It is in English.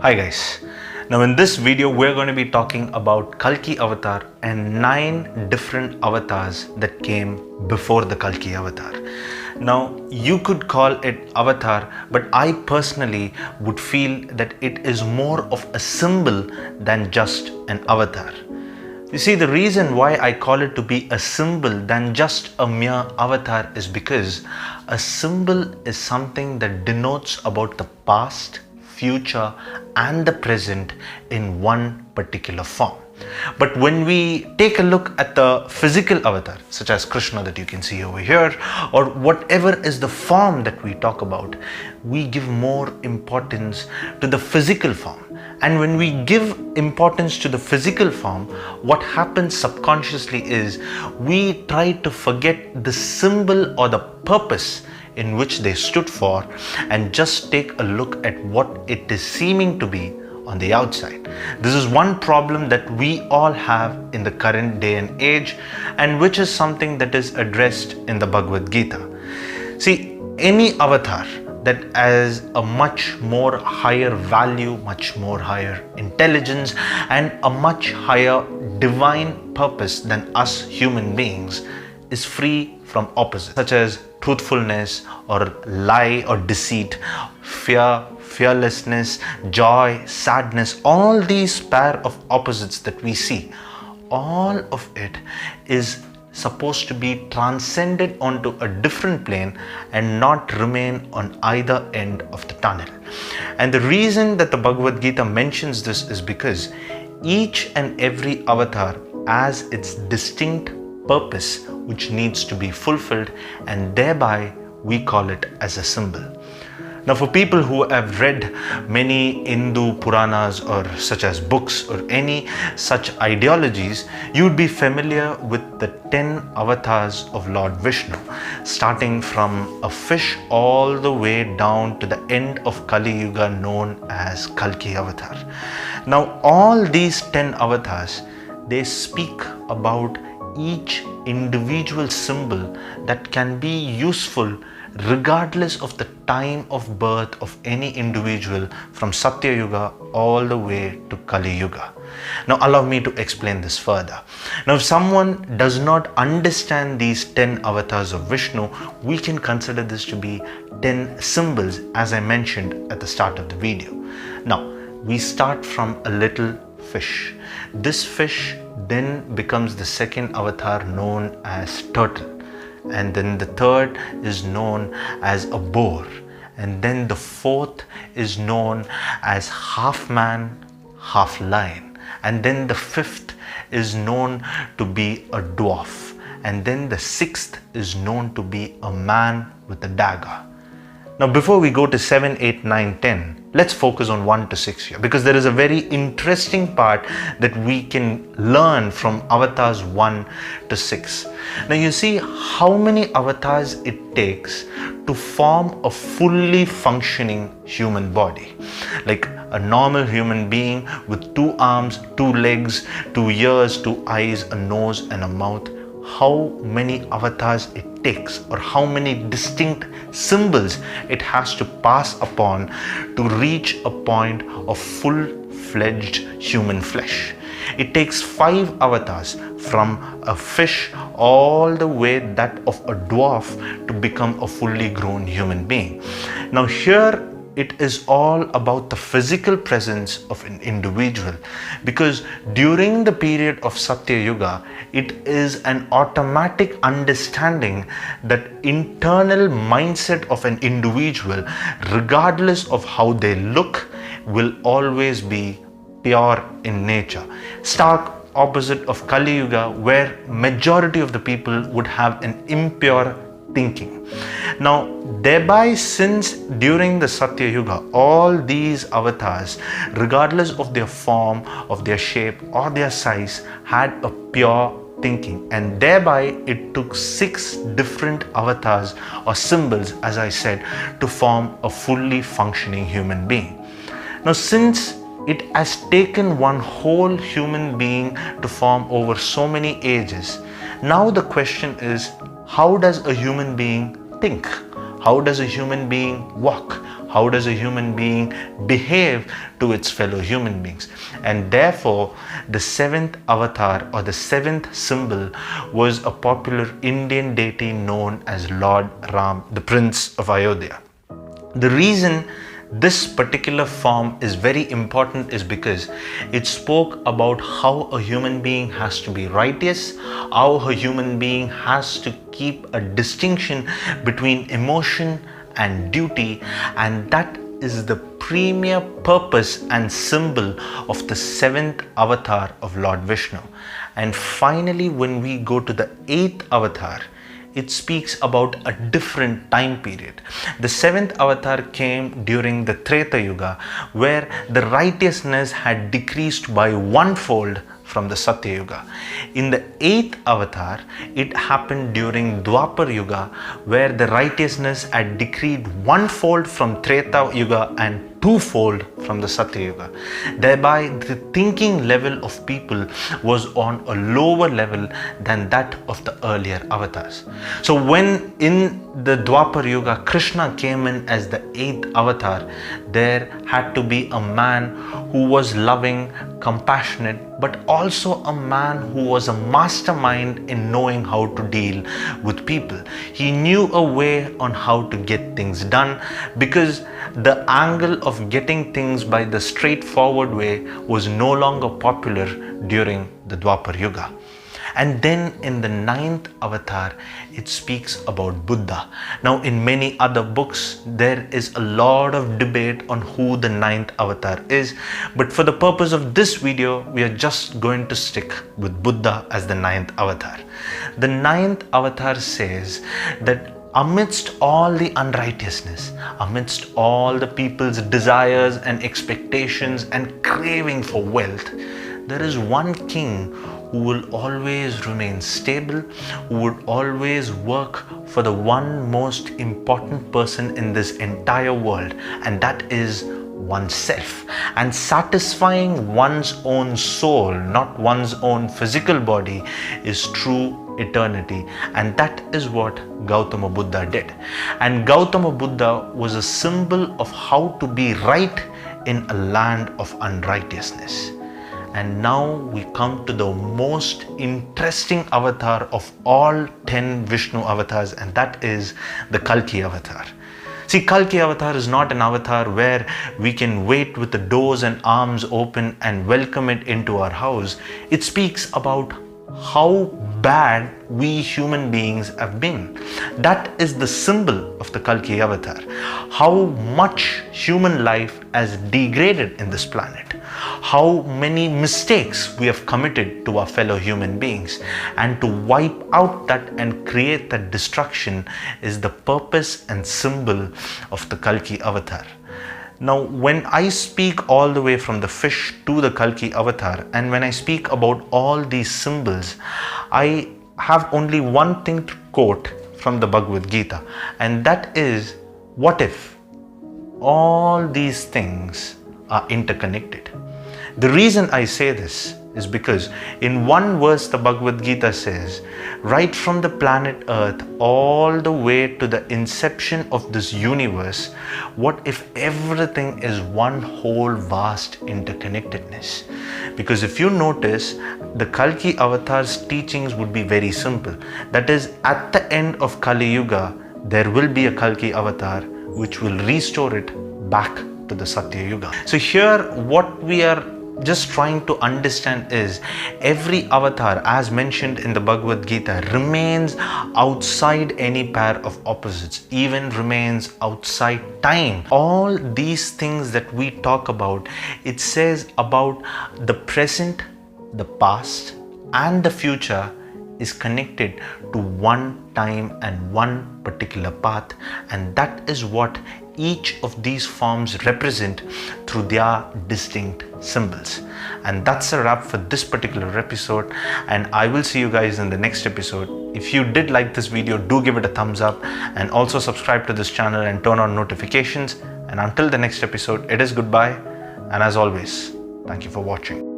Hi guys. Now in this video we're going to be talking about Kalki avatar and 9 different avatars that came before the Kalki avatar. Now you could call it avatar, but I personally would feel that it is more of a symbol than just an avatar. You see, the reason why I call it to be a symbol than just a mere avatar is because a symbol is something that denotes about the past, future and the present in one particular form. But when we take a look at the physical avatar, such as Krishna that you can see over here, or whatever is the form that we talk about, we give more importance to the physical form. And when we give importance to the physical form, what happens subconsciously is we try to forget the symbol or the purpose in which they stood for and just take a look at what it is seeming to be on the outside. This is one problem that we all have in the current day and age, and which is something that is addressed in the Bhagavad Gita. See, any avatar that has a much more higher value, much more higher intelligence and a much higher divine purpose than us human beings is free from opposites such as truthfulness or lie or deceit, fear, fearlessness, joy, sadness. All these pair of opposites that we see, all of it is supposed to be transcended onto a different plane and not remain on either end of the tunnel. And the reason that the Bhagavad Gita mentions this is because each and every avatar has its distinct purpose which needs to be fulfilled, and thereby we call it as a symbol. Now, for people who have read many Hindu Puranas or such as books or any such ideologies, you would be familiar with the 10 avatars of Lord Vishnu, starting from a fish all the way down to the end of Kaliyug known as Kalki avatar. Now, all these 10 avatars, they speak about each individual symbol that can be useful regardless of the time of birth of any individual from satyayug all the way to Kaliyug. Now allow me to explain this further. Now if someone does not understand these 10 avatars of Vishnu, we can consider this to be 10 symbols as I mentioned at the start of the video. Now we start from a little fish. This fish then becomes the second avatar known as turtle, and then the third is known as a boar, and then the fourth is known as half man, half lion, and then the fifth is known to be a dwarf, and then the sixth is known to be a man with a dagger. Now before we go to 7, 8, 9, 10, let's focus on 1 to 6 here, because there is a very interesting part that we can learn from avatars 1 to 6. Now you see how many avatars it takes to form a fully functioning human body. Like a normal human being with 2 arms, 2 legs, 2 ears, 2 eyes, a nose and a mouth. How many avatars it takes, or how many distinct symbols it has to pass upon to reach a point of full-fledged human flesh. It takes 5 avatars from a fish all the way that of a dwarf to become a fully grown human being. Now here it is all about the physical presence of an individual, because during the period of Satyayuga, it is an automatic understanding that internal mindset of an individual, regardless of how they look, will always be pure in nature. Stark opposite of Kaliyuga, where majority of the people would have an impure thinking. Now thereby, since during the Satyayuga all these avatars, regardless of their form, of their shape or their size, had a pure thinking, and thereby it took 6 different avatars or symbols, as I said, to form a fully functioning human being. Now since it has taken one whole human being to form over so many ages, now the question is, how does a human being think? How does a human being walk? How does a human being behave to its fellow human beings? And therefore, the seventh avatar or the seventh symbol was a popular Indian deity known as Lord Ram, the Prince of Ayodhya. The reason this particular form is very important is because it spoke about how a human being has to be righteous, how a human being has to keep a distinction between emotion and duty, and that is the premier purpose and symbol of the seventh avatar of Lord Vishnu. And finally, when we go to the eighth avatar, it speaks about a different time period. The seventh avatar came during the Treta Yuga, where the righteousness had decreased by one-fold from the Satyayuga. In the eighth avatar, it happened during Dwapar Yuga, where the righteousness had decreased one-fold from Treta Yuga and twofold from the Satyayuga. Thereby, the thinking level of people was on a lower level than that of the earlier avatars. So when in the Dwapar Yuga, Krishna came in as the eighth avatar, there had to be a man who was loving, compassionate, but also a man who was a mastermind in knowing how to deal with people. He knew a way on how to get things done, because the angle of getting things by the straightforward way was no longer popular during the Dwapar Yuga. And then in the ninth avatar, it speaks about Buddha. Now, in many other books, there is a lot of debate on who the ninth avatar is. But for the purpose of this video, we are just going to stick with Buddha as the ninth avatar. The ninth avatar says that amidst all the unrighteousness, amidst all the people's desires and expectations and craving for wealth, there is one king who will always remain stable, who would always work for the one most important person in this entire world, and that is oneself. And satisfying one's own soul, not one's own physical body, is true eternity. And that is what Gautama Buddha did. And Gautama Buddha was a symbol of how to be right in a land of unrighteousness. And now we come to the most interesting avatar of all 10 Vishnu avatars, and that is the Kalki avatar. See, Kalki avatar is not an avatar where we can wait with the doors and arms open and welcome it into our house. It speaks about how bad we human beings have been. That is the symbol of the Kalki avatar. How much human life has degraded in this planet. How many mistakes we have committed to our fellow human beings. And to wipe out that and create that destruction is the purpose and symbol of the Kalki avatar. Now, when I speak all the way from the fish to the Kalki avatar, and when I speak about all these symbols, I have only one thing to quote from the Bhagavad Gita, and that is, what if all these things are interconnected? The reason I say this is because in one verse the Bhagavad Gita says, right from the planet Earth all the way to the inception of this universe, what if everything is one whole vast interconnectedness? Because if you notice, the Kalki avatar's teachings would be very simple. That is, at the end of Kaliyuga, there will be a Kalki avatar which will restore it back to the Satyayuga. So here what we are just trying to understand is, every avatar, as mentioned in the Bhagavad Gita, remains outside any pair of opposites, even remains outside time. All these things that we talk about, it says about the present, the past, and the future is connected to one time and one particular path, and that is what each of these forms represent through their distinct symbols. And that's a wrap for this particular episode, and I will see you guys in the next episode. If you did like this video, do give it a thumbs up and also subscribe to this channel and turn on notifications. And until the next episode, it is goodbye, and as always, thank you for watching.